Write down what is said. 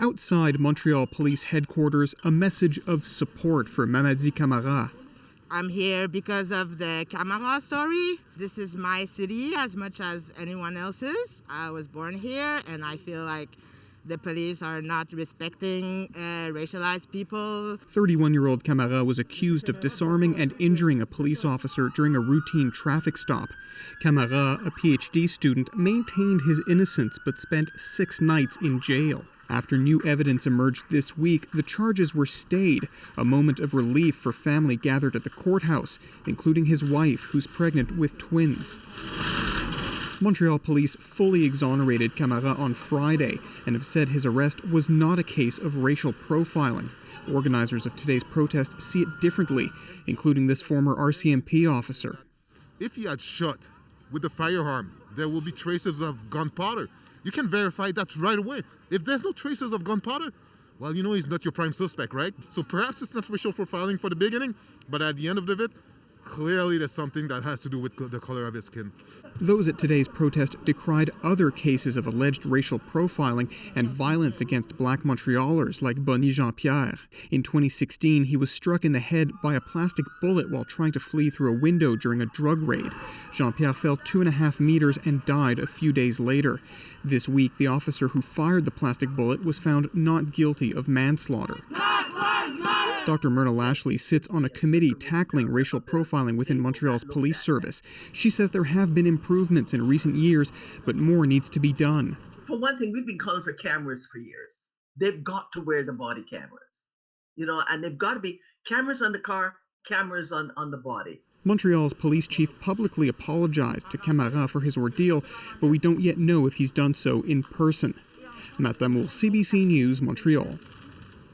Outside Montreal Police Headquarters, a message of support for Mamadi Camara. I'm here because of the Camara story. This is my city as much as anyone else's. I was born here, and I feel like the police are not respecting racialized people. 31-year-old Camara was accused of disarming and injuring a police officer during a routine traffic stop. Camara, a PhD student, maintained his innocence but spent 6 nights in jail. After new evidence emerged this week, the charges were stayed, a moment of relief for family gathered at the courthouse, including his wife, who's pregnant with twins. Montreal police fully exonerated Camara on Friday and have said his arrest was not a case of racial profiling. Organizers of today's protest see it differently, including this former RCMP officer. If he had shot with the firearm, there will be traces of gunpowder. You can verify that right away. If there's no traces of gunpowder, well, you know he's not your prime suspect, right? So perhaps it's not racial profiling for the beginning, but at the end of it, clearly there's something that has to do with the color of his skin. Those at today's protest decried other cases of alleged racial profiling and violence against Black Montrealers like Bonnie Jean-Pierre. In 2016, he was struck in the head by a plastic bullet while trying to flee through a window during a drug raid. Jean-Pierre fell 2.5 meters and died a few days later. This week, the officer who fired the plastic bullet was found not guilty of manslaughter. Dr. Myrna Lashley sits on a committee tackling racial profiling within Montreal's police service. She says there have been improvements in recent years, but more needs to be done. For one thing, we've been calling for cameras for years. They've got to wear the body cameras, and they've got to be cameras on the car, cameras on the body. Montreal's police chief publicly apologized to Camara for his ordeal, but we don't yet know if he's done so in person. Matt Damour, CBC News, Montreal.